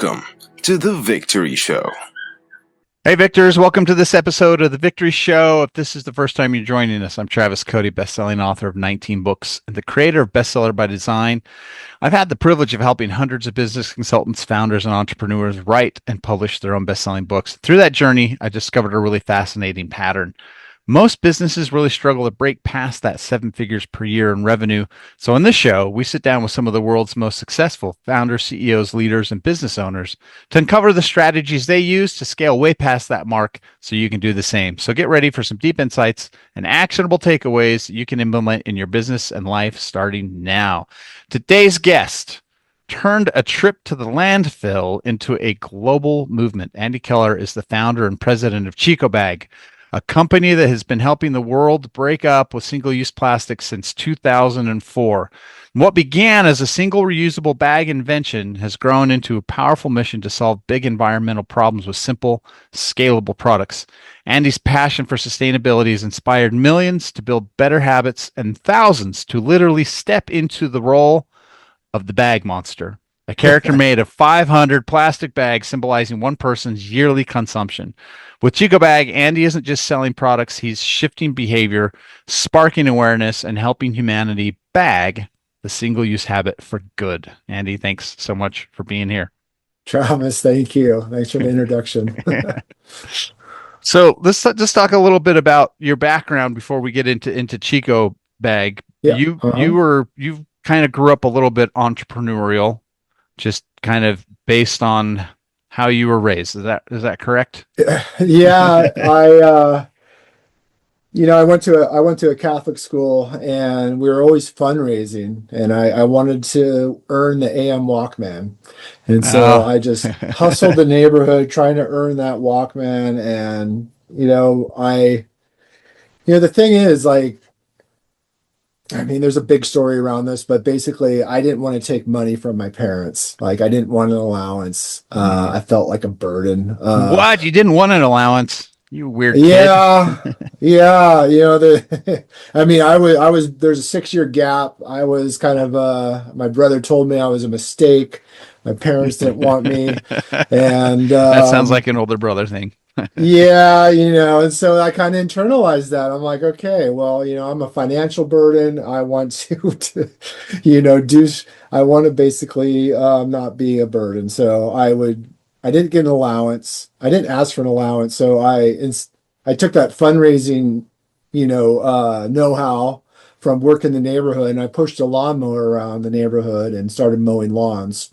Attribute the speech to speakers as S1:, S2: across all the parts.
S1: Welcome to The Victory Show.
S2: Hey, Victors. Welcome to this episode of The Victory Show. If this is the first time you're joining us, I'm Travis Cody, best-selling author of 19 books and the creator of Bestseller by Design. I've had the privilege of helping hundreds of business consultants, founders, and entrepreneurs write and publish their own best-selling books. Through that journey, I discovered a really fascinating pattern. Most businesses really struggle to break past that 7 figures per year in revenue. So on this show, we sit down with some of the world's most successful founders, CEOs, leaders, and business owners to uncover the strategies they use to scale way past that mark so you can do the same. So get ready for some deep insights and actionable takeaways you can implement in your business and life starting now. Today's guest turned a trip to the landfill into a global movement. Andy Keller is the founder and president of ChicoBag, a company that has been helping the world break up with single-use plastic since 2004. What began as a single reusable bag invention has grown into a powerful mission to solve big environmental problems with simple, scalable products. Andy's passion for sustainability has inspired millions to build better habits and thousands to literally step into the role of the bag monster, a character made of 500 plastic bags symbolizing one person's yearly consumption. With ChicoBag, Andy isn't just selling products, he's shifting behavior, sparking awareness, and helping humanity bag the single-use habit for good. Andy, thanks so much for being here.
S3: Travis, thank you. Thanks for the introduction.
S2: So let's just talk a little bit about your background before we get into ChicoBag.
S3: Yeah.
S2: You kind of grew up a little bit entrepreneurial, just kind of based on how you were raised. Is that correct?
S3: Yeah, I went to a Catholic school, and we were always fundraising, and I wanted to earn the AM Walkman, and so I just hustled the neighborhood trying to earn that Walkman. And the thing is, there's a big story around this, but basically I didn't want to take money from my parents. I didn't want an allowance. I felt like a burden.
S2: What? You didn't want an allowance? You weird kid.
S3: Yeah. There's a 6-year gap. I was kind of, my brother told me I was a mistake. My parents didn't want me. And
S2: that sounds like an older brother thing.
S3: Yeah, and so I kind of internalized that. I'm like, okay, well, I'm a financial burden. I want to I want to basically not be a burden. So I didn't get an allowance. I didn't ask for an allowance. So I took that fundraising, know-how from work in the neighborhood, and I pushed a lawnmower around the neighborhood and started mowing lawns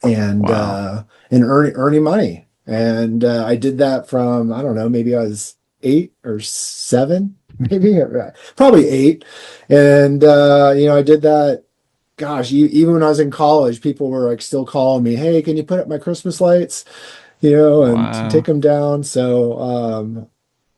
S3: and earning money. And I did that from, I don't know, maybe I was 8 or 7, maybe probably 8. And, I did that. Gosh, even when I was in college, people were still calling me, hey, can you put up my Christmas lights, and take them down. So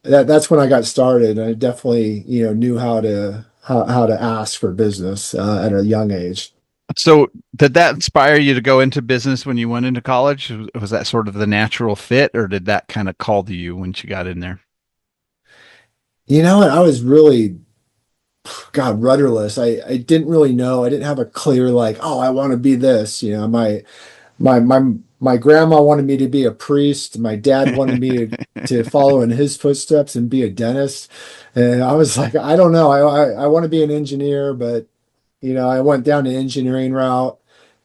S3: that's when I got started. I definitely, knew how to ask for business at a young age.
S2: So did that inspire you to go into business when you went into college? Was that sort of the natural fit, or did that kind of call to you once you got in there?
S3: I was really, rudderless. I didn't really know. I didn't have a clear, I want to be this. My grandma wanted me to be a priest. My dad wanted me to follow in his footsteps and be a dentist. And I was like, I don't know. I want to be an engineer, but I went down the engineering route.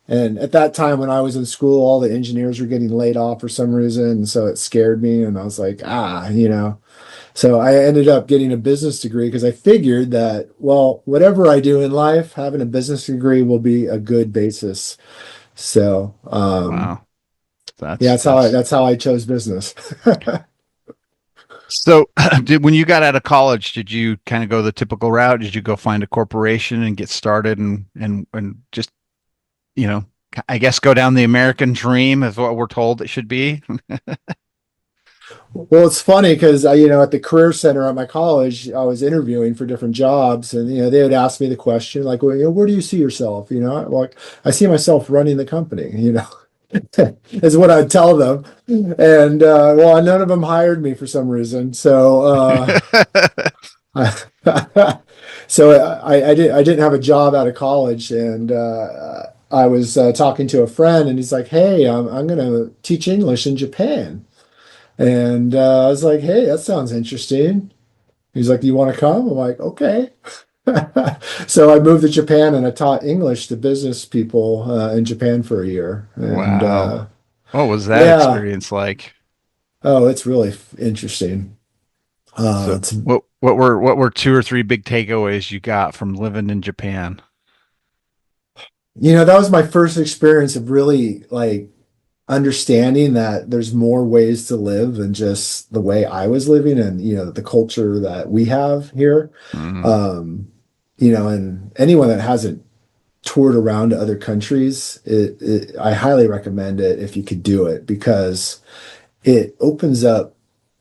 S3: And at that time when I was in school, all the engineers were getting laid off for some reason. And so it scared me. And I was like, So I ended up getting a business degree because I figured that, well, whatever I do in life, having a business degree will be a good basis. So,
S2: wow.
S3: That's how I chose business.
S2: So when you got out of college, did you kind of go the typical route? Did you go find a corporation and get started and just, I guess go down the American dream is what we're told it should be?
S3: Well, it's funny because at the career center at my college, I was interviewing for different jobs, and they would ask me the question well, where do you see yourself? I see myself running the company. Is what I'd tell them. And none of them hired me for some reason. So I didn't have a job out of college, and I was talking to a friend, and he's like, "Hey, I'm gonna teach English in Japan." And I was like, "Hey, that sounds interesting." He's like, "Do you want to come?" I'm like, "Okay." So I moved to Japan and I taught English to business people in Japan for a year. And
S2: Wow. What was that
S3: yeah,
S2: experience like?
S3: oh, it's really interesting.
S2: So
S3: It's
S2: what were two or three big takeaways you got from living in Japan?
S3: that was my first experience of really like understanding that there's more ways to live than just the way I was living and the culture that we have here.
S2: Mhm.
S3: Um, and anyone that hasn't toured around to other countries, I highly recommend it if you could do it because it opens up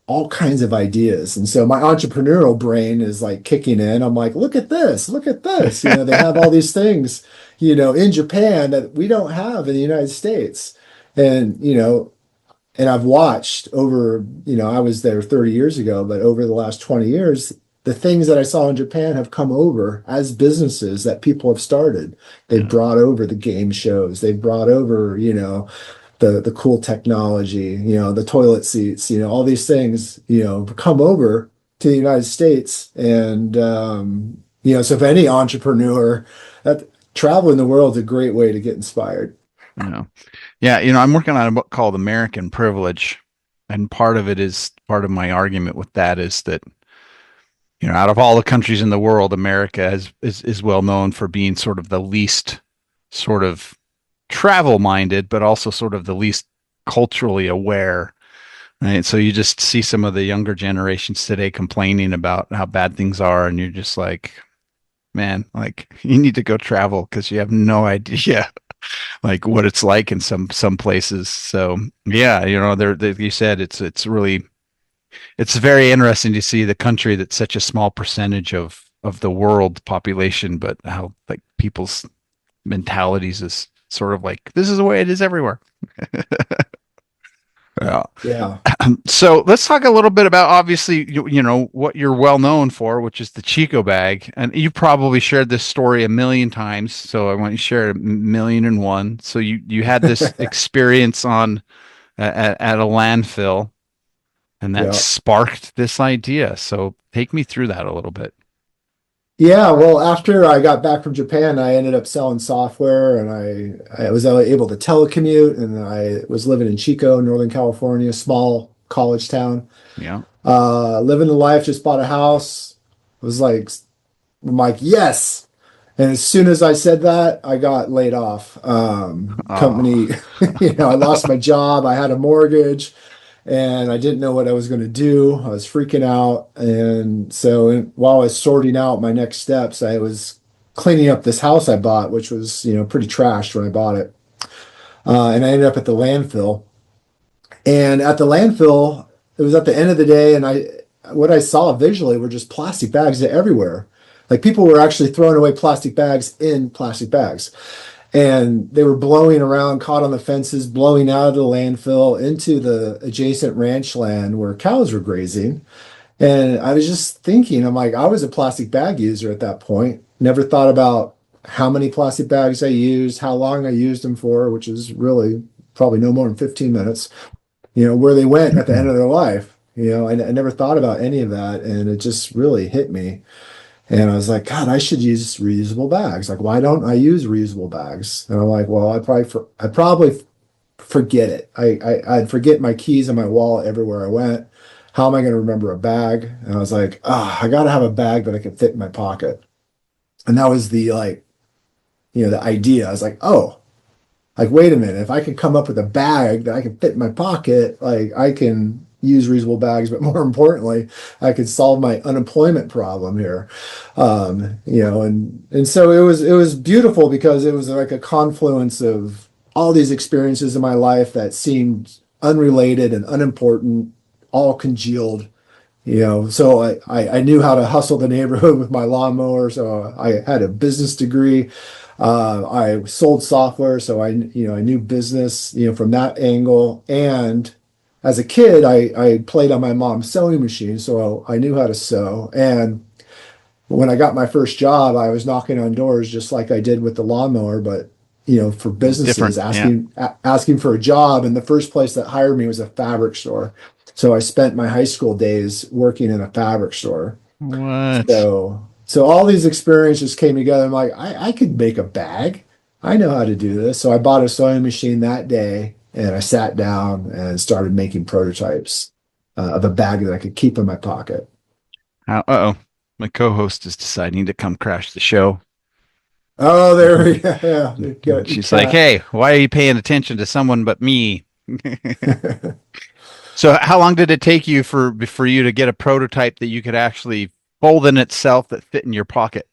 S3: all kinds of ideas. And so my entrepreneurial brain is like kicking in. I'm like, look at this, look at this. They have all these things, in Japan that we don't have in the United States. And, and I've watched over, I was there 30 years ago, but over the last 20 years, the things that I saw in Japan have come over as businesses that people have started. They've
S2: Yeah.
S3: brought over the game shows. They've brought over, the cool technology, the toilet seats, all these things, come over to the United States. And so if any entrepreneur, that traveling the world is a great way to get inspired.
S2: Yeah. Yeah, I'm working on a book called American Privilege, and part of my argument with that is that, out of all the countries in the world, America is well known for being sort of the least sort of travel minded, but also sort of the least culturally aware. Right. So you just see some of the younger generations today complaining about how bad things are, and you're just like, man, like you need to go travel because you have no idea like what it's like in some places. So yeah, you said it's very interesting to see the country that's such a small percentage of the world population, but how like people's mentalities is sort of like this is the way it is everywhere. Yeah.
S3: Yeah.
S2: So let's talk a little bit about obviously what you're well known for, which is the Chico bag, and you've probably shared this story a million times. So I want you to share a million and one. So you had this experience at a landfill, and that
S3: Yeah.
S2: sparked this idea. So take me through that a little bit.
S3: Yeah, well, after I got back from Japan, I ended up selling software and I was able to telecommute and I was living in Chico, Northern California, small college town.
S2: Yeah.
S3: Living the life, just bought a house. Was like, I'm like, yes. And as soon as I said that, I got laid off.
S2: Oh.
S3: Company, I lost my job. I had a mortgage and I didn't know what I was going to do. I was freaking out. And so while I was sorting out my next steps, I was cleaning up this house I bought, which was, pretty trashed when I bought it. And I ended up at the landfill. And at the landfill, it was at the end of the day, and what I saw visually were just plastic bags everywhere. Like people were actually throwing away plastic bags in plastic bags. And they were blowing around, caught on the fences, blowing out of the landfill into the adjacent ranch land where cows were grazing. And I was just thinking, I'm like, I was a plastic bag user at that point. Never thought about how many plastic bags I used, how long I used them for, which is really probably no more than 15 minutes, where they went at the end of their life. I never thought about any of that. And it just really hit me. And I was like, God, I should use reusable bags. Like, why don't I use reusable bags? And I'm like, well, I probably forget it. I'd forget my keys and my wallet everywhere I went. How am I going to remember a bag? And I was like, I got to have a bag that I can fit in my pocket. And that was the like, the idea. I was like, oh, like, wait a minute, if I can come up with a bag that I can fit in my pocket, like I can use reusable bags, but more importantly, I could solve my unemployment problem here. And so it was beautiful because it was like a confluence of all these experiences in my life that seemed unrelated and unimportant, all congealed. So I knew how to hustle the neighborhood with my lawnmower. So I had a business degree. I sold software, so I knew business, from that angle. And as a kid, I played on my mom's sewing machine, so I knew how to sew. And when I got my first job, I was knocking on doors just like I did with the lawnmower, but for businesses
S2: Different. Yeah.
S3: asking for a job. And the first place that hired me was a fabric store. So I spent my high school days working in a fabric store.
S2: What?
S3: So all these experiences came together. I'm like, I could make a bag. I know how to do this. So I bought a sewing machine that day and I sat down and started making prototypes of a bag that I could keep in my pocket.
S2: Uh-oh. My co-host is deciding to come crash the show.
S3: Oh, there we go. Yeah, you
S2: She's like, "Hey, why are you paying attention to someone but me?" So, how long did it take you for you to get a prototype that you could actually fold in itself that fit in your pocket?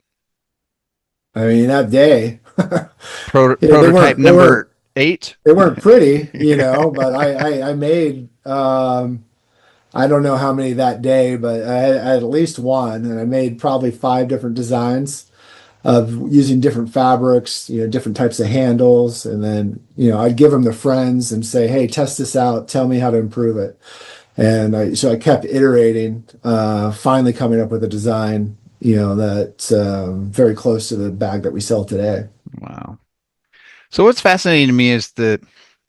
S3: I mean, that day, they
S2: Prototype
S3: weren't they weren't
S2: number 8.
S3: they weren't pretty, but I made I don't know how many that day, but I had at least one, and I made probably 5 different designs of using different fabrics, different types of handles, and then I'd give them to friends and say, "Hey, test this out. Tell me how to improve it." And so I kept iterating, finally coming up with a design, that's very close to the bag that we sell today.
S2: Wow. So what's fascinating to me is that,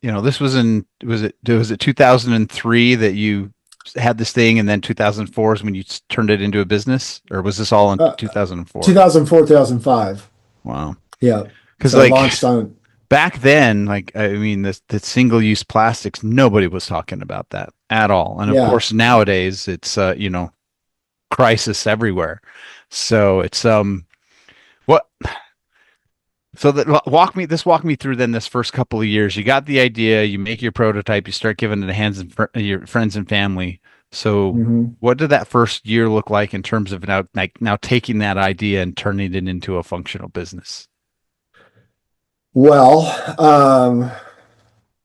S2: this was it 2003 that you had this thing, and then 2004 is when you turned it into a business, or was this all in
S3: Uh,
S2: 2004?
S3: 2004, 2005.
S2: Wow.
S3: Yeah.
S2: Because
S3: So I launched on,
S2: back then, I mean, the single-use plastics, nobody was talking about that at all. And of
S3: yeah.
S2: course, nowadays it's crisis everywhere. So it's what so that walk me through then this first couple of years. You got the idea, you make your prototype, you start giving it to hands of your friends and family. So
S3: Mhm.
S2: what did that first year look like in terms of now taking that idea and turning it into a functional business?
S3: Well,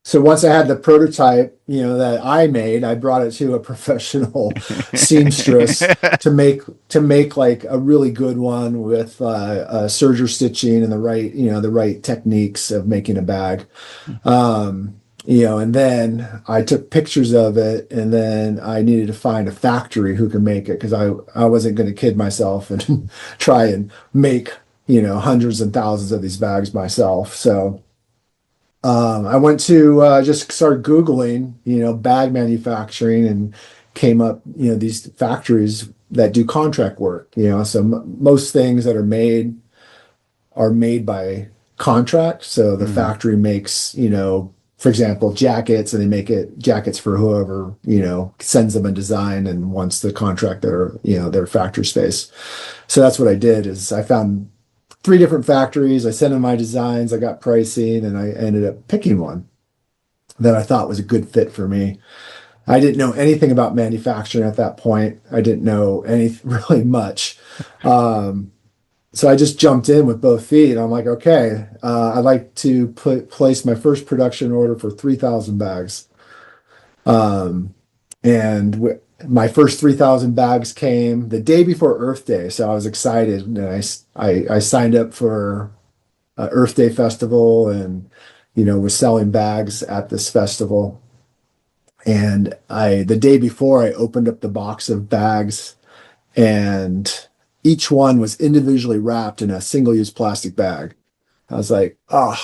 S3: so once I had the prototype, that I made, I brought it to a professional seamstress to make like a really good one with serger stitching and the right techniques of making a bag. And then I took pictures of it, and then I needed to find a factory who could make it because I wasn't going to kid myself and try and make hundreds and thousands of these bags myself. So. I went to just started Googling, bag manufacturing and came up, these factories that do contract work, so most things that are made by contract. So the
S2: Mhm.
S3: factory makes, for example, jackets, and they make it jackets for whoever, sends them a design and wants the contract their factory space. So that's what I did is I found 3 different factories. I sent in my designs, I got pricing, and I ended up picking one that I thought was a good fit for me. I didn't know anything about manufacturing at that point. I didn't know any really much. So I just jumped in with both feet. I'm like, okay, I'd like to place my first production order for 3,000 bags. Um, and my first 3,000 bags came the day before Earth Day. So I was excited, and I signed up for Earth Day festival, and was selling bags at this festival. And the day before, I opened up the box of bags, and each one was individually wrapped in a single-use plastic bag. I was like, oh,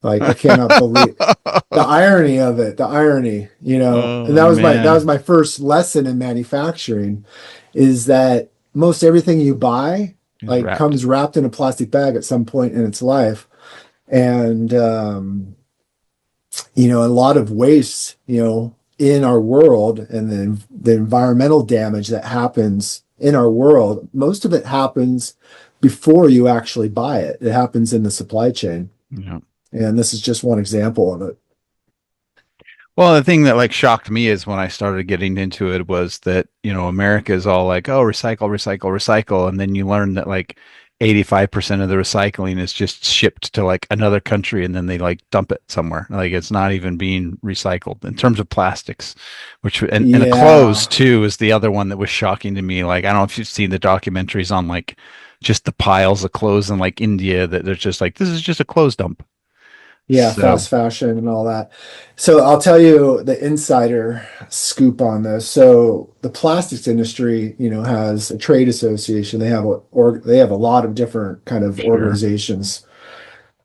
S3: like I cannot believe the irony of it, the irony, and
S2: Oh
S3: that was
S2: man.
S3: my first lesson in manufacturing, is that most everything you buy
S2: He's
S3: like
S2: wrapped.
S3: comes wrapped in a plastic bag at some point in its life. And a lot of waste, in our world, and then the environmental damage that happens in our world, most of it happens before you actually buy it. It happens in the supply chain.
S2: Yeah.
S3: And this is just one example of it.
S2: Well, the thing that shocked me is when I started getting into it was that, America is all like, oh, recycle, recycle, recycle. And then you learn that 85% of the recycling is just shipped to another country, and then they dump it somewhere. It's not even being recycled in terms of plastics, and the clothes
S3: Yeah.
S2: too is the other one that was shocking to me. I don't know if you've seen the documentaries on just the piles of clothes in India that they're just this is just a clothes dump.
S3: Yeah,
S2: So,
S3: fast fashion and all that. So I'll tell you the insider scoop on this. So the plastics industry, has a trade association. They have a lot of different kind of
S2: sure.
S3: organizations.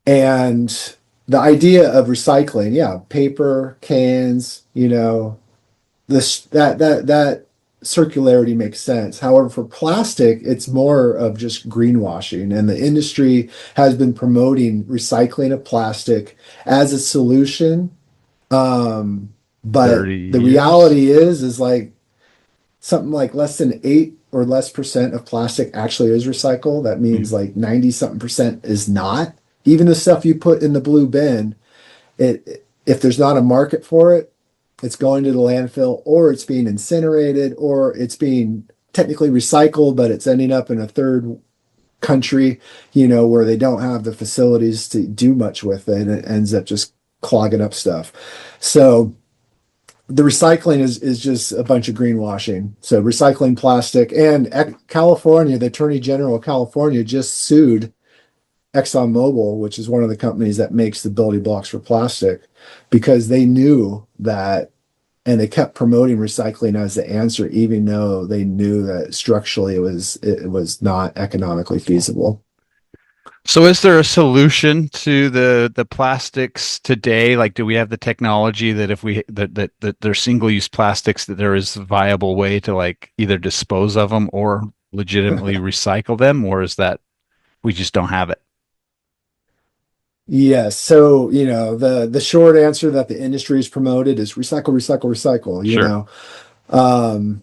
S3: And the idea of recycling, yeah, paper, cans, this that circularity makes sense. However, for plastic, it's more of just greenwashing, and the industry has been promoting recycling of plastic as a solution. But
S2: 30
S3: the
S2: years.
S3: reality is like something like less than 8 or less% of plastic actually is recycled. That
S2: Mm.
S3: means like 90 something percent is not. Even the stuff you put in the blue bin, if there's not a market for it, it's going to the landfill, or it's being incinerated, or it's being technically recycled, but it's ending up in a third country, where they don't have the facilities to do much with it, and it ends up just clogging up stuff. So the recycling is just a bunch of greenwashing. So recycling plastic, and California, the Attorney General of California just sued ExxonMobil, which is one of the companies that makes the building blocks for plastic, because they knew that, and they kept promoting recycling as the answer, even though they knew that structurally it was not economically feasible.
S2: So is there a solution to the plastics today? Like, do we have the technology that if we that they're single-use plastics, that there is a viable way to like either dispose of them or legitimately recycle them, or is that we just don't have it?
S3: Yes. So, the short answer that the industry has promoted is recycle, recycle, recycle.
S2: Sure.
S3: Um,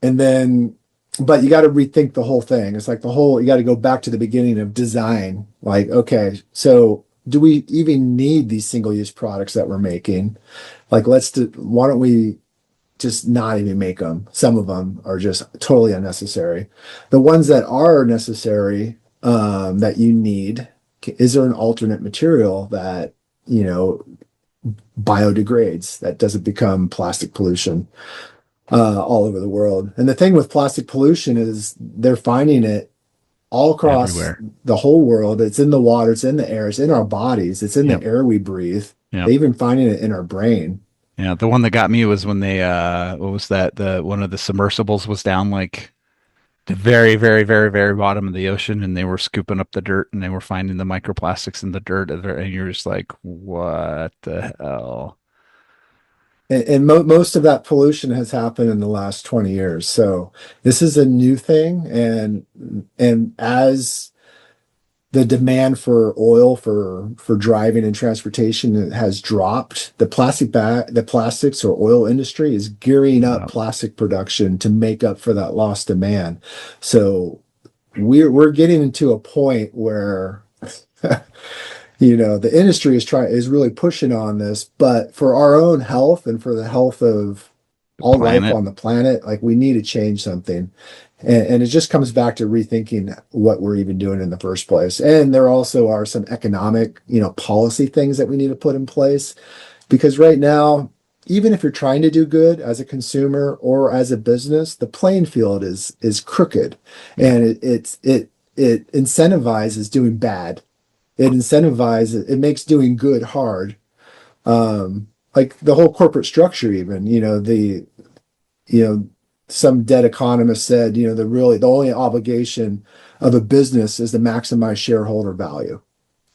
S3: and then, but you got to rethink the whole thing. It's like you got to go back to the beginning of design. Like, okay, so do we even need these single-use products that we're making? Like, why don't we just not even make them? Some of them are just totally unnecessary. The ones that are necessary, that you need, is there an alternate material that, you know, biodegrades, that doesn't become plastic pollution all over the world? And the thing with plastic pollution is they're finding it all across
S2: Everywhere.
S3: the whole world. It's in the water, it's in the air, it's in our bodies, it's in the
S2: Yep.
S3: air we breathe.
S2: Yep.
S3: They even finding it in our brain.
S2: Yeah. The one that got me was when they what was that? The one of the submersibles was down like the very, very, very, very bottom of the ocean, and they were scooping up the dirt, and they were finding the microplastics in the dirt, and you're just like, what the hell?
S3: And most of that pollution has happened in the last 20 years. So this is a new thing. And as the demand for oil for driving and transportation has dropped, the plastics or oil industry is gearing up
S2: Wow.
S3: plastic production to make up for that lost demand. So we're getting into a point where the industry is really pushing on this, but for our own health and for the health of
S2: The
S3: all life
S2: planet.
S3: on the planet, like, we need to change something. And it just comes back to rethinking what we're even doing in the first place. And there also are some economic, policy things that we need to put in place, because right now, even if you're trying to do good as a consumer or as a business, the playing field is crooked,
S2: Yeah.
S3: and it incentivizes doing bad. It makes doing good hard. Like the whole corporate structure, even, you know, some dead economist said, the only obligation of a business is to maximize shareholder value.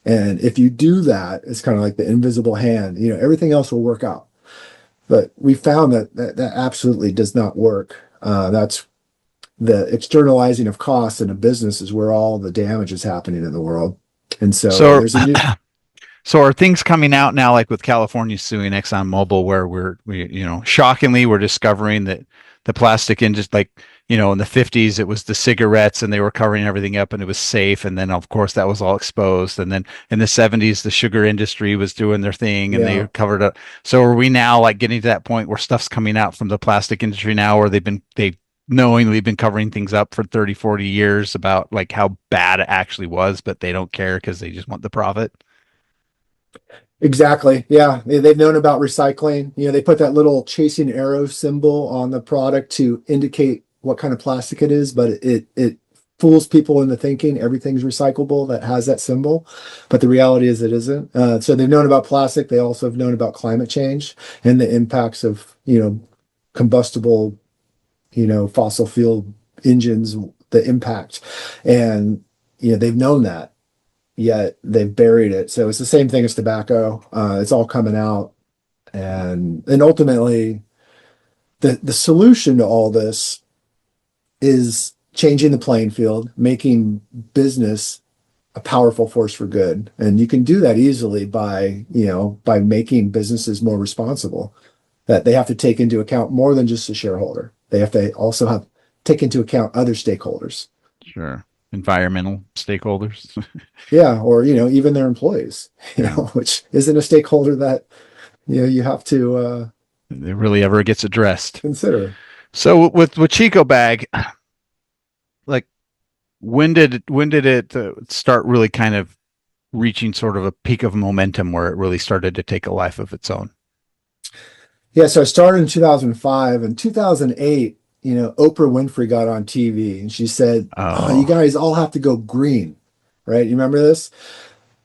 S3: And if you do that, it's kind of like the invisible hand, everything else will work out. But we found that absolutely does not work. That's the externalizing of costs in a business is where all the damage is happening in the world. And so
S2: So,
S3: there's a new.
S2: so are things coming out now, like with California suing ExxonMobil, where shockingly, we're discovering that the plastic industry, like, in the 50s, it was the cigarettes and they were covering everything up and it was safe. And then, of course, that was all exposed. And then in the 70s, the sugar industry was doing their thing and they
S3: Yeah.
S2: covered up. So are we now like getting to that point where stuff's coming out from the plastic industry now, where they knowingly been covering things up for 30, 40 years about like how bad it actually was, but they don't care because they just want the profit?
S3: Exactly. Yeah. They've known about recycling. They put that little chasing arrow symbol on the product to indicate what kind of plastic it is, but it fools people into thinking everything's recyclable that has that symbol. But the reality is it isn't. So they've known about plastic. They also have known about climate change and the impacts of, combustible, fossil fuel engines, the impact. And, they've known that. yet they've buried it. So it's the same thing as tobacco. It's all coming out, and ultimately, the solution to all this is changing the playing field, making business a powerful force for good. And you can do that easily by making businesses more responsible, that they have to take into account more than just the shareholder. They have to also take into account other stakeholders.
S2: Sure. Environmental stakeholders.
S3: Yeah, or even their employees,
S2: Yeah.
S3: which isn't a stakeholder that you have to
S2: It really ever gets addressed.
S3: consider.
S2: So with ChicoBag, like when did it start really kind of reaching sort of a peak of momentum where it really started to take a life of its own?
S3: Yeah, so I started in 2005. In 2008, Oprah Winfrey got on TV and she said, "Oh, you
S2: Oh,
S3: guys all have to go green." Right? You remember this?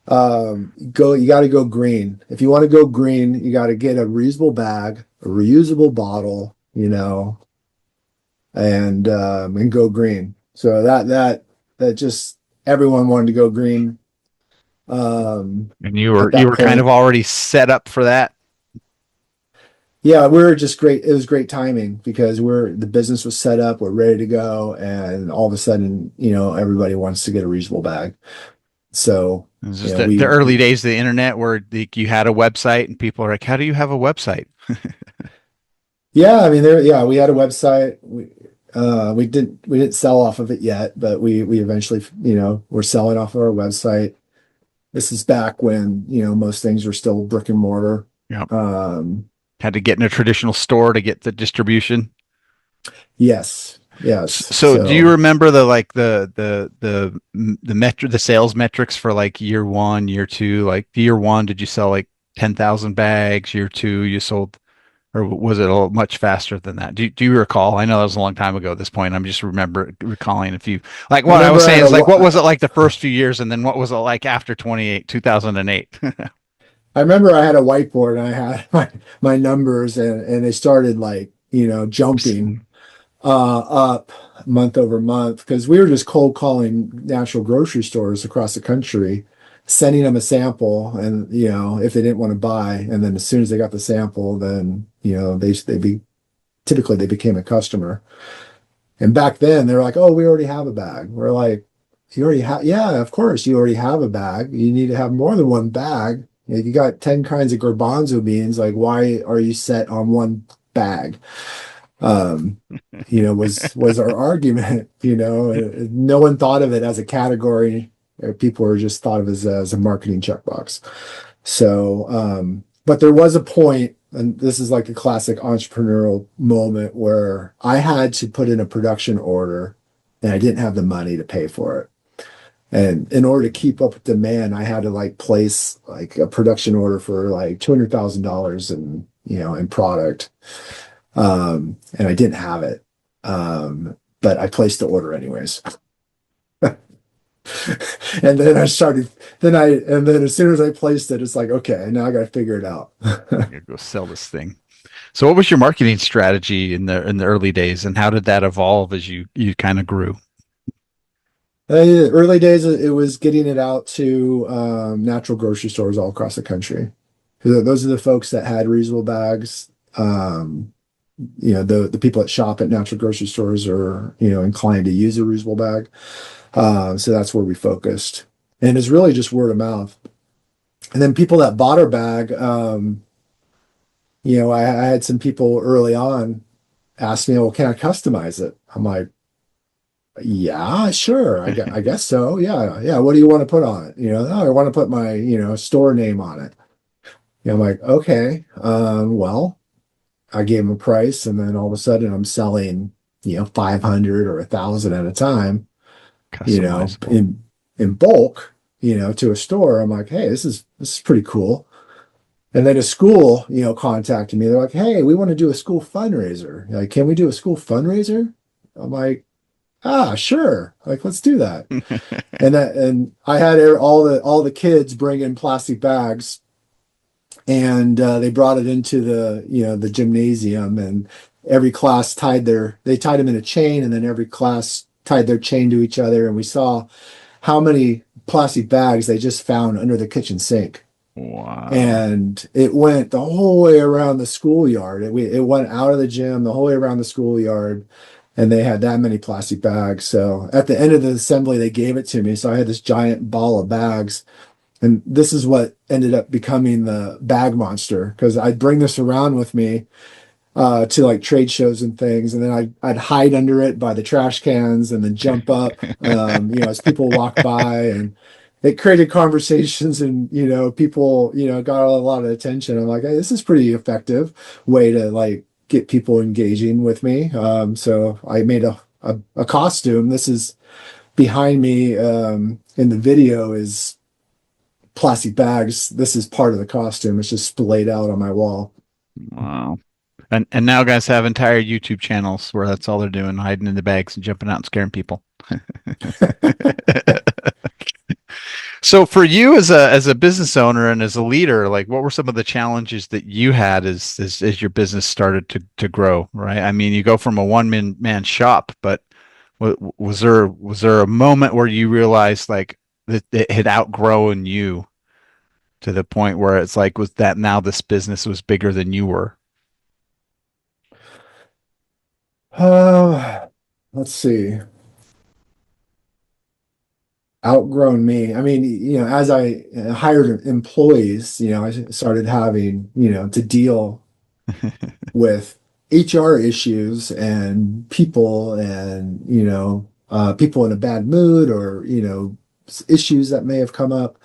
S3: You got to go green. If you want to go green, you got to get a reusable bag, a reusable bottle, and go green. So that just everyone wanted to go green
S2: and you
S3: at
S2: were you
S3: that
S2: were kind of
S3: point.
S2: already set up for that.
S3: Yeah, we were just great. It was great timing because the business was set up, we're ready to go, and all of a sudden, everybody wants to get a reusable bag. So,
S2: It was
S3: you
S2: just
S3: know, we
S2: the early days of the internet where you had a website and people are like, "How do you have a website?"
S3: yeah, I mean, we had a website. We didn't sell off of it yet, but we eventually, we're selling off of our website. This is back when, most things were still brick and mortar.
S2: Yeah.
S3: Um,
S2: Had to get in a traditional store to get the distribution.
S3: yes, yes.
S2: So do you
S3: So
S2: remember the sales metrics for like year one, year two? Like year one, did you sell like 10,000 bags? Year two, you sold, or was it a much faster than that? Do you recall? I know that was a long time ago at this point. I'm just recalling a few. Like
S3: I
S2: what I was
S3: remember
S2: saying is like, what was it like the first few years, and then what was it like after 2008?
S3: I remember I had a whiteboard and I had my numbers and they started like, jumping up month over month because we were just cold calling natural grocery stores across the country, sending them a sample and, if they didn't want to buy. And then as soon as they got the sample, then, typically they became a customer. And back then they were like, "Oh, we already have a bag." We're like, "You already have?" "Yeah, of course you already have a bag. You need to have more than one bag. You got 10 kinds of garbanzo beans. Like, why are you set on one bag?" Um, was our argument, no one thought of it as a category. People were just thought of it as a marketing checkbox. So, but there was a point, and this is like a classic entrepreneurial moment where I had to put in a production order and I didn't have the money to pay for it. And in order to keep up with demand, I had to like place like a production order for like $200,000 in product. And I didn't have it. But I placed the order anyways. And then and then as soon as I placed it, it's like, okay, now I got to figure it out.
S2: Go sell this thing. So what was your marketing strategy in the early days, and how did that evolve as you kind of grew?
S3: Early days, it was getting it out to natural grocery stores all across the country. Those are the folks that had reusable bags. The people that shop at natural grocery stores are, inclined to use a reusable bag. So that's where we focused. And it's really just word of mouth. And then people that bought our bag, I had some people early on ask me, "Well, can I customize it?" I'm like, "Yeah, sure. I guess so. Yeah. Yeah. What do you want to put on it?" "Oh, I want to put my, store name on it." I'm like, "Okay. Well," I gave them a price, and then all of a sudden I'm selling, 500 or 1,000 at a time,
S2: Customizable.
S3: in bulk, to a store. I'm like, "Hey, this is pretty cool." And then a school, contacted me. They're like, "Hey, we want to do a school fundraiser. Like, can we do a school fundraiser?" I'm like, "Ah, sure. Like, let's do that." And I had all the kids bring in plastic bags, and they brought it into the gymnasium, and every class they tied them in a chain, and then every class tied their chain to each other, and we saw how many plastic bags they just found under the kitchen sink.
S2: Wow.
S3: And it went the whole way around the schoolyard. It went out of the gym the whole way around the schoolyard, and they had that many plastic bags. So at the end of the assembly, they gave it to me. So I had this giant ball of bags, and this is what ended up becoming the bag monster because I'd bring this around with me to like trade shows and things, and then I'd hide under it by the trash cans and then jump up, as people walk by, and it created conversations, and people got a lot of attention. I'm like, hey, this is pretty effective way to like get people engaging with me. So I made a costume. This is behind me in the video is plastic bags. This is part of the costume. It's just splayed out on my wall.
S2: Wow. And now guys have entire YouTube channels where that's all they're doing, hiding in the bags and jumping out and scaring people. So for you as a business owner and as a leader, like what were some of the challenges that you had as your business started to grow, right? I mean, you go from a one man shop, but was there a moment where you realized like that it had outgrown you to the point where it's like was that now this business was bigger than you were?
S3: Let's see. Outgrown me. I mean, as I hired employees, I started having, to deal with HR issues and people and, people in a bad mood or, issues that may have come up.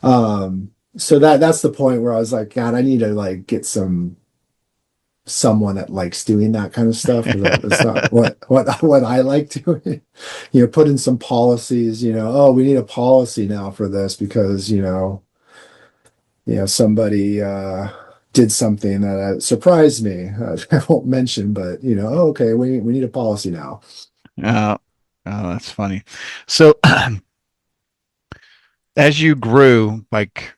S3: So that's the point where I was like, God, I need to like get someone that likes doing that kind of stuff because that's not what I like doing. Put in some policies, oh, we need a policy now for this because, somebody did something that surprised me. I won't mention, but oh, okay, we need a policy now.
S2: Oh, oh, that's funny. So as you grew, like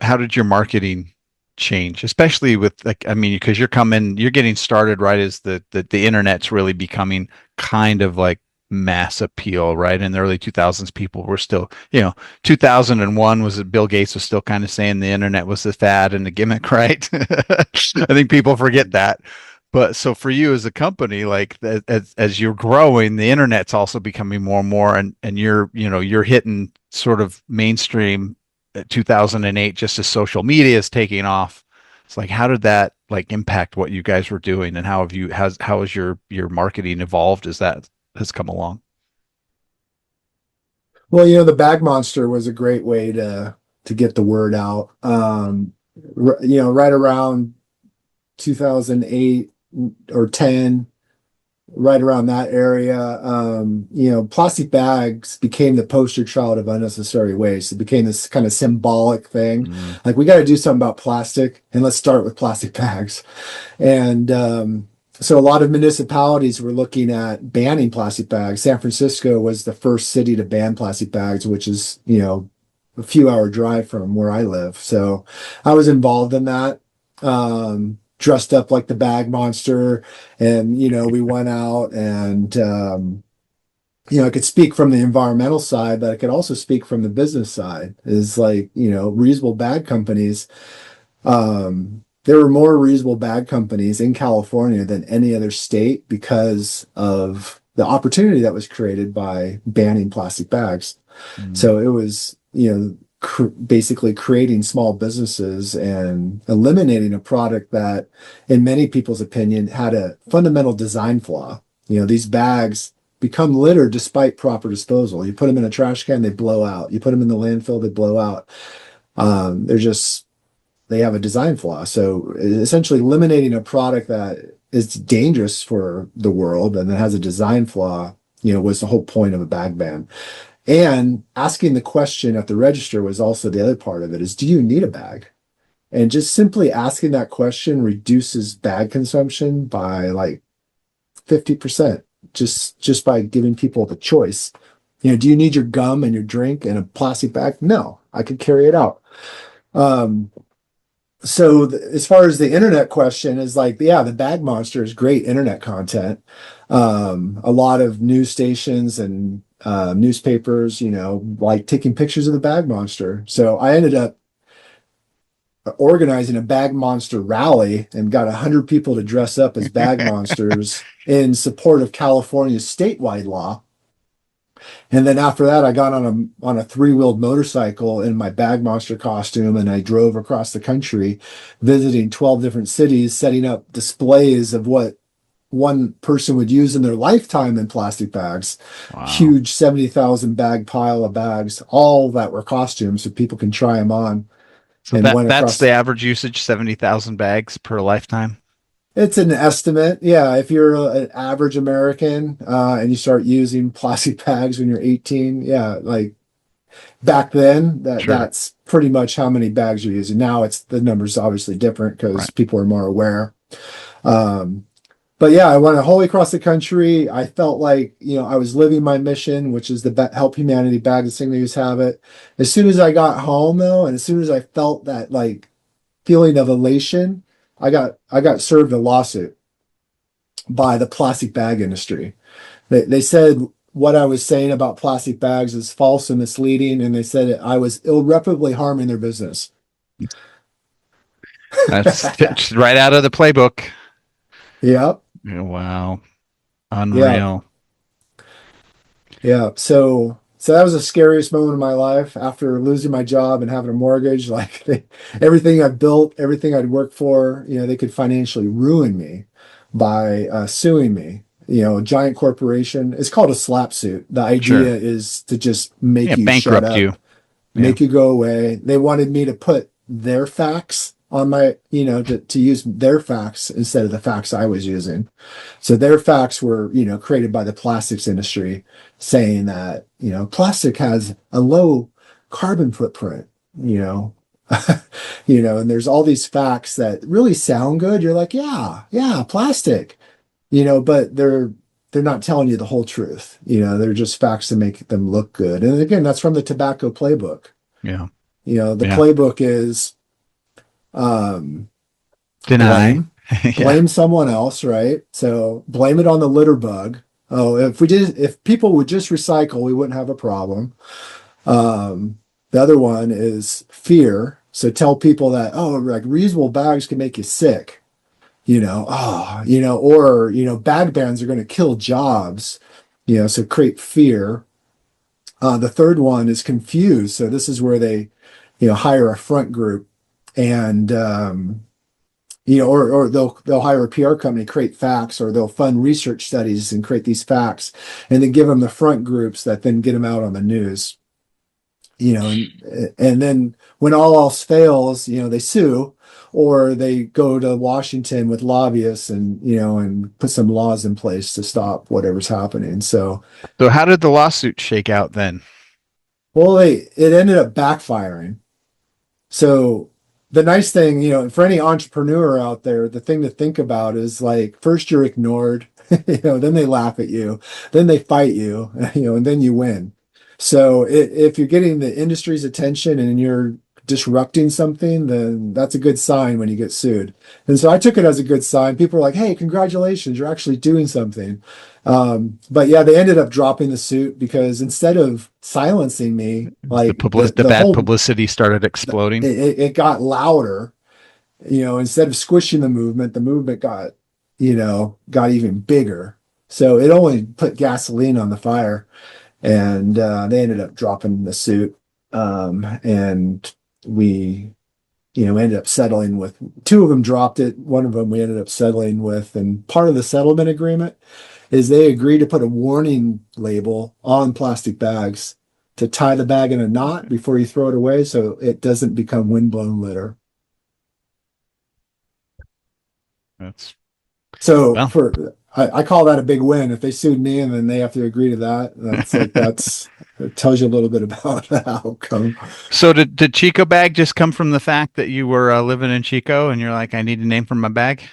S2: how did your marketing change, especially with like I mean, because you're getting started right as the internet's really becoming kind of like mass appeal, right? In the early 2000s, people were still, 2001 was it Bill Gates was still kind of saying the internet was the fad and the gimmick, right? I think people forget that. But so for you as a company, like as you're growing, the internet's also becoming more and more, and you're hitting sort of mainstream 2008 just as social media is taking off. It's like how did that like impact what you guys were doing, and how has your marketing evolved as that has come along?
S3: Well, the bag monster was a great way to get the word out. Right around 2008 or 10, right around that area, plastic bags became the poster child of unnecessary waste. It became this kind of symbolic thing.
S2: Mm.
S3: Like, we got to do something about plastic, and let's start with plastic bags. And so a lot of municipalities were looking at banning plastic bags. San Francisco was the first city to ban plastic bags, which is, a few hour drive from where I live. So I was involved in that. Dressed up like the bag monster, and we went out and I could speak from the environmental side, but I could also speak from the business side. Is like reusable bag companies. There were more reusable bag companies in California than any other state because of the opportunity that was created by banning plastic bags.
S2: Mm.
S3: So it was basically creating small businesses and eliminating a product that, in many people's opinion, had a fundamental design flaw. These bags become litter despite proper disposal. You put them in a trash can, they blow out. You put them in the landfill, they blow out. They have a design flaw. So essentially eliminating a product that is dangerous for the world and that has a design flaw, was the whole point of a bag ban. And asking the question at the register was also the other part of it is, do you need a bag? And just simply asking that question reduces bag consumption by like 50%, just by giving people the choice. Do you need your gum and your drink in a plastic bag? No, I could carry it out. So as far as the internet question is like, yeah, the bag monster is great internet content. A lot of news stations and newspapers, like taking pictures of the bag monster. So I ended up organizing a bag monster rally and got 100 people to dress up as bag monsters in support of California's statewide law. And then after that, I got on a three-wheeled motorcycle in my bag monster costume, and I drove across the country, visiting 12 different cities, setting up displays of what one person would use in their lifetime in plastic bags.
S2: Wow.
S3: Huge 70,000 bag pile of bags, all that were costumes, so people can try them on.
S2: So
S3: And went
S2: that's
S3: across.
S2: the average usage, 70,000 bags per lifetime.
S3: It's an estimate. Yeah, if you're an average American and you start using plastic bags when you're 18, yeah, like back then,
S2: Sure.
S3: that's pretty much how many bags you're using. Now it's the number's obviously different because
S2: Right.
S3: people are more aware. Um, but yeah, I went wholly across the country. I felt like, I was living my mission, which is the help humanity bag and single use habit. As soon as I got home though, and as soon as I felt that like feeling of elation, I got served a lawsuit by the plastic bag industry. They said what I was saying about plastic bags is false and misleading, and they said I was irreparably harming their business.
S2: That's just right out of the playbook.
S3: Yep.
S2: Yeah, wow.
S3: Yeah.
S2: Unreal.
S3: Yeah. So that was the scariest moment of my life after losing my job and having a mortgage. Like everything I built, everything I'd worked for, they could financially ruin me by suing me. A giant corporation. It's called a slap suit. The idea
S2: Sure.
S3: is to just make
S2: Yeah,
S3: you shut
S2: bankrupt
S3: up,
S2: you. Yeah.
S3: make you go away. They wanted me to put their facts on my, to use their facts instead of the facts I was using. So their facts were, created by the plastics industry saying that, plastic has a low carbon footprint, you know, and there's all these facts that really sound good. You're like, yeah, yeah, plastic, but they're not telling you the whole truth. They're just facts to make them look good. And again, that's from the tobacco playbook.
S2: Yeah.
S3: The
S2: Yeah.
S3: playbook is um,
S2: Deny.
S3: blame,
S2: Yeah.
S3: blame someone else, right? So blame it on the litter bug. Oh, if people would just recycle, we wouldn't have a problem. The other one is fear. So tell people that, oh, like reusable bags can make you sick, or, bag bans are going to kill jobs, so create fear. The third one is confused. So this is where they, hire a front group and, or they'll hire a PR company, create facts, or they'll fund research studies and create these facts and then give them the front groups that then get them out on the news, and then when all else fails, they sue or they go to Washington with lobbyists and put some laws in place to stop whatever's happening. So,
S2: So how did the lawsuit shake out then?
S3: well, it ended up backfiring. So the nice thing, for any entrepreneur out there, the thing to think about is like first you're ignored, then they laugh at you, then they fight you, and then you win. So if you're getting the industry's attention and you're disrupting something, then that's a good sign when you get sued. And so I took it as a good sign. People were like, "Hey, congratulations, you're actually doing something." But yeah, they ended up dropping the suit because instead of silencing me, like
S2: The
S3: the
S2: bad
S3: whole
S2: publicity started exploding.
S3: it got louder. Instead of squishing the movement got even bigger. So it only put gasoline on the fire, and they ended up dropping the suit. And we, ended up settling with two of them dropped it. One of them we ended up settling with, and part of the settlement agreement is they agreed to put a warning label on plastic bags to tie the bag in a knot before you throw it away so it doesn't become windblown litter.
S2: That's
S3: So
S2: well.
S3: I call that a big win. If they sued me and then they have to agree to that, it tells you a little bit about the outcome.
S2: So did ChicoBag just come from the fact that you were living in Chico and you're like, I need a name for my bag?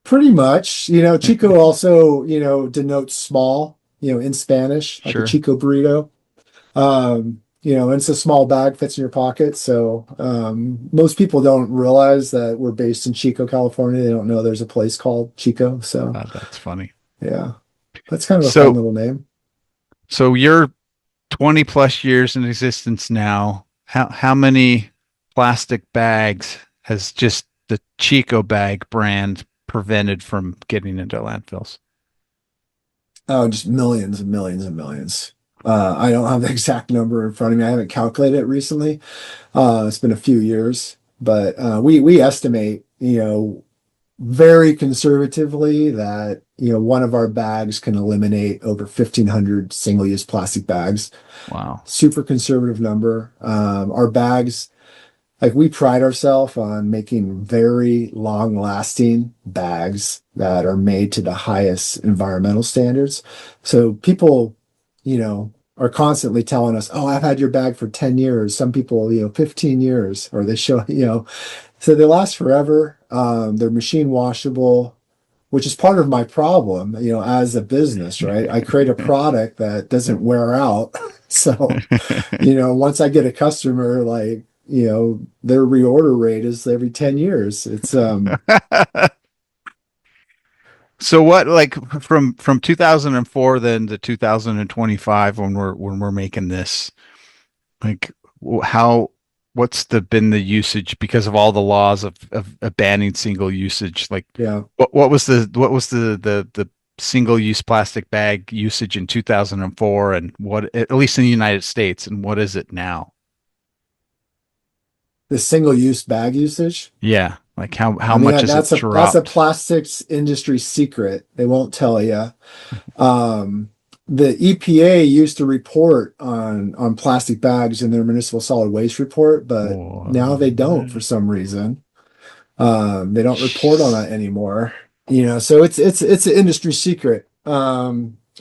S3: Pretty much, Chico also, denotes small, in Spanish, like a
S2: Sure.
S3: Chico burrito. it's a small bag, fits in your pocket. So most people don't realize that we're based in Chico, California. They don't know there's a place called Chico. So
S2: That's funny.
S3: yeah, that's kind of a fun
S2: So,
S3: little name.
S2: so you're 20 plus years in existence now. How many plastic bags has just the ChicoBag brand prevented from getting into landfills?
S3: Oh, just millions and millions and millions. I don't have the exact number in front of me. I haven't calculated it recently. It's been a few years, but we estimate, very conservatively that, one of our bags can eliminate over 1,500 single-use plastic bags.
S2: Wow.
S3: Super conservative number. Our bags, like we pride ourselves on making very long-lasting bags that are made to the highest environmental standards. So people, are constantly telling us, "Oh, I've had your bag for 10 years." Some people, 15 years, or they show, so they last forever. They're machine washable, which is part of my problem, as a business, right? I create a product that doesn't wear out. So, once I get a customer, like, their reorder rate is every 10 years. It's
S2: So what, like from 2004 then to 2025 when we're making this, like how what's been the usage because of all the laws of banning single usage? Like
S3: yeah.
S2: what was the single use plastic bag usage in 2004 and what at least in the United States and what is it now?
S3: The single-use bag usage.
S2: Yeah, like how
S3: I mean,
S2: much has it
S3: that's a
S2: dropped?
S3: plastics industry secret. They won't tell you. The EPA used to report on plastic bags in their municipal solid waste report, but now they don't for some reason. They don't report on that anymore. So it's an industry secret.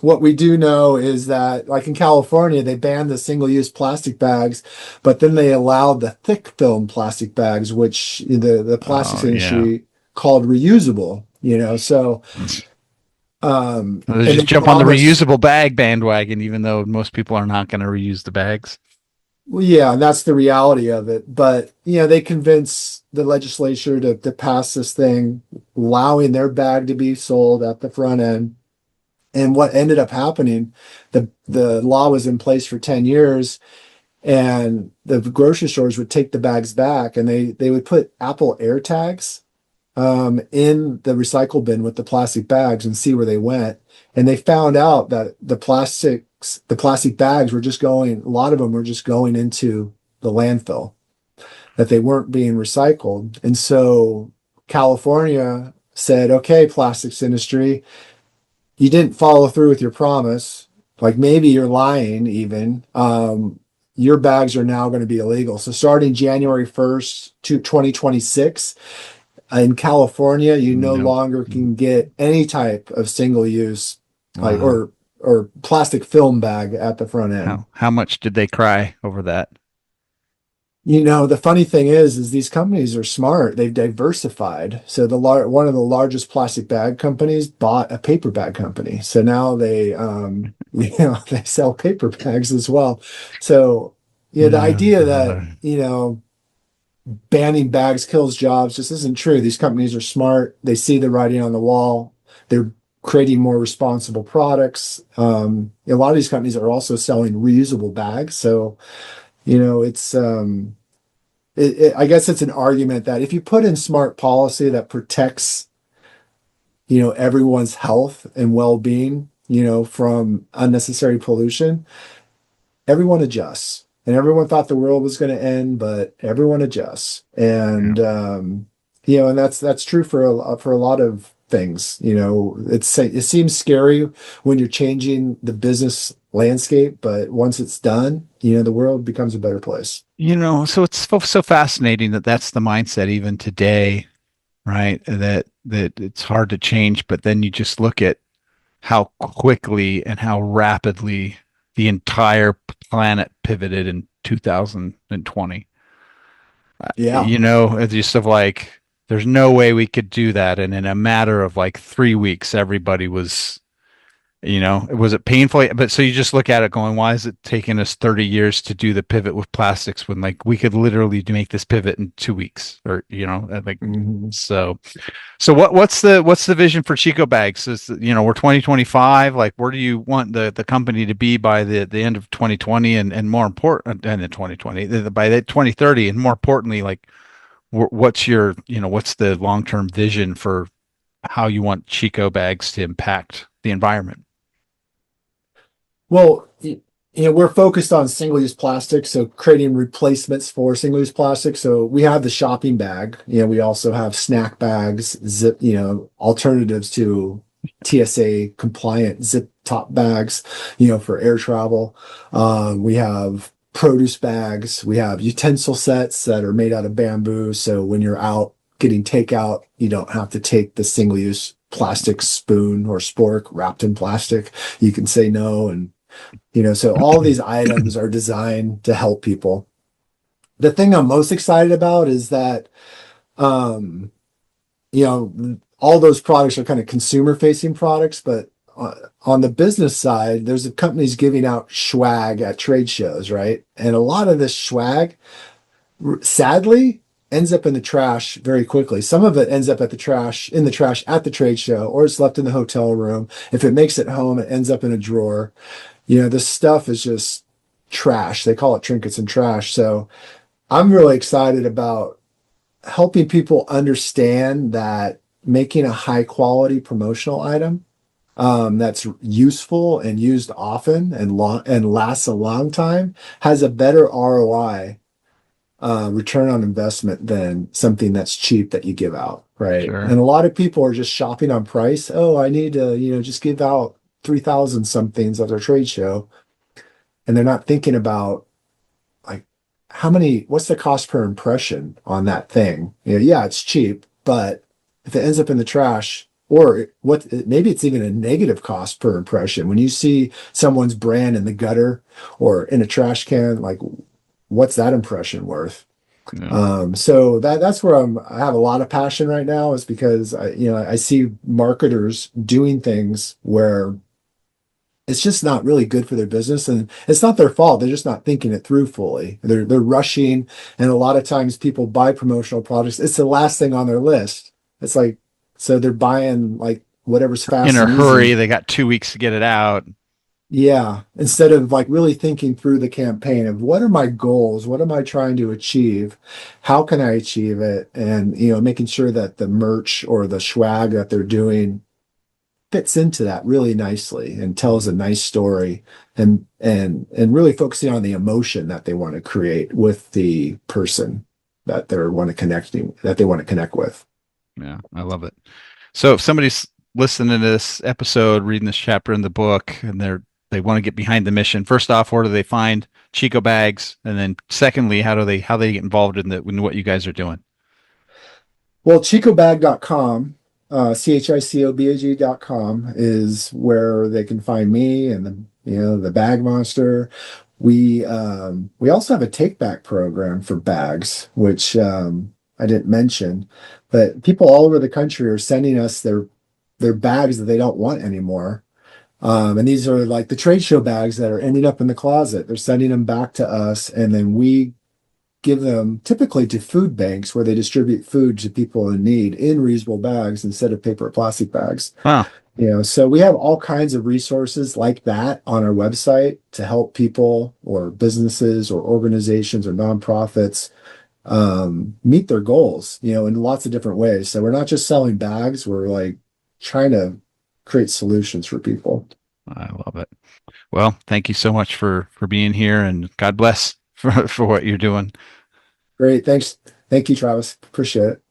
S3: What we do know is that, like in California, they banned the single-use plastic bags, but then they allowed the thick film plastic bags, which the plastics
S2: Oh yeah.
S3: industry called reusable. So
S2: They
S3: and
S2: just
S3: they
S2: jump on the
S3: promise.
S2: reusable bag bandwagon, even though most people are not going to reuse the bags.
S3: Well, yeah, and that's the reality of it. But they convince the legislature to pass this thing, allowing their bag to be sold at the front end. And what ended up happening, the law was in place for 10 years, and the grocery stores would take the bags back, and they would put Apple AirTags in the recycle bin with the plastic bags and see where they went. And they found out that the plastic bags were just going, a lot of them were just going into the landfill, that they weren't being recycled. And so California said, okay, plastics industry, you didn't follow through with your promise. Like maybe you're lying even. Your bags are now going to be illegal. So starting January 1st to 2026, in California, you no
S2: Nope.
S3: longer can get any type of single use, like
S2: Wow.
S3: or plastic film bag at the front end.
S2: How much did they cry over that?
S3: The funny thing is these companies are smart. They've diversified. So one of the largest plastic bag companies bought a paper bag company. So now they they sell paper bags as well. So the
S2: Oh,
S3: idea that
S2: brother.
S3: banning bags kills jobs just isn't true. These companies are smart. They see the writing on the wall. They're creating more responsible products. A lot of these companies are also selling reusable bags. So, it's I guess it's an argument that if you put in smart policy that protects, everyone's health and well-being, from unnecessary pollution, everyone adjusts. And everyone thought the world was going to end, but everyone adjusts.
S2: Yeah.
S3: And that's true for a lot of things. It seems scary when you're changing the business landscape, but once it's done, the world becomes a better place.
S2: So it's so fascinating that that's the mindset even today, right? That it's hard to change, but then you just look at how quickly and how rapidly the entire planet pivoted in 2020.
S3: Yeah.
S2: It's just of like, there's no way we could do that. And in a matter of like 3 weeks, everybody was Was it painful? But so you just look at it going, why is it taking us 30 years to do the pivot with plastics when like we could literally make this pivot in 2 weeks or, like,
S3: Mhm.
S2: so what's the vision for Chico Bags? We're 2025. Like, where do you want the company to be by the end of 2020 and more important, and in 2020, by the 2030, and more importantly, like, what's the long-term vision for how you want Chico Bags to impact the environment?
S3: Well, we're focused on single-use plastic, so creating replacements for single-use plastic. So we have the shopping bag. We also have snack bags, zip, alternatives to TSA compliant zip top bags, for air travel. We have produce bags. We have utensil sets that are made out of bamboo. So when you're out getting takeout, you don't have to take the single-use plastic spoon or spork wrapped in plastic. You can say no, and so all these items are designed to help people. The thing I'm most excited about is that, um, all those products are kind of consumer facing products, but on the business side, there's companies giving out swag at trade shows, right? And a lot of this swag, sadly, ends up in the trash very quickly. Some of it ends up in the trash at the trade show, or it's left in the hotel room. If it makes it home, it ends up in a drawer. This stuff is just trash. They call it trinkets and trash. So I'm really excited about helping people understand that making a high quality promotional item, that's useful and used often and long and lasts a long time has a better ROI, return on investment, than something that's cheap that you give out, right?
S2: Sure.
S3: And a lot of people are just shopping on price. Oh, I need to, just give out 3,000 somethings at our trade show. And they're not thinking about, like, what's the cost per impression on that thing? Yeah, it's cheap, but if it ends up in the trash, or maybe it's even a negative cost per impression. When you see someone's brand in the gutter or in a trash can, like, what's that impression worth?
S2: Yeah.
S3: So that's where I have a lot of passion right now, is because I see marketers doing things where it's just not really good for their business, and it's not their fault. They're just not thinking it through fully. They're rushing, and a lot of times people buy promotional products. It's the last thing on their list. It's like, so they're buying like whatever's
S2: In
S3: fast
S2: a
S3: and easy.
S2: hurry, they got 2 weeks to get it out.
S3: Yeah, instead of like really thinking through the campaign of what are my goals? What am I trying to achieve? How can I achieve it? And making sure that the merch or the swag that they're doing fits into that really nicely and tells a nice story, and really focusing on the emotion that they want to create with the person that they want to connect with.
S2: Yeah, I love it. So if somebody's listening to this episode, reading this chapter in the book, and they want to get behind the mission, first off, where do they find Chico Bags? And then secondly, how they get involved in what you guys are doing?
S3: Well, ChicoBag.com, CHICOBAG.com is where they can find me and the bag monster. We also have a take back program for bags, which I didn't mention, but people all over the country are sending us their bags that they don't want anymore. And these are like the trade show bags that are ending up in the closet. They're sending them back to us, and then we give them typically to food banks where they distribute food to people in need in reusable bags instead of paper or plastic bags.
S2: Wow.
S3: So we have all kinds of resources like that on our website to help people or businesses or organizations or nonprofits meet their goals, in lots of different ways. So we're not just selling bags, we're like trying to create solutions for people.
S2: I love it. Well, thank you so much for being here, and God bless for what you're doing.
S3: Great. Thanks. Thank you, Travis. Appreciate it.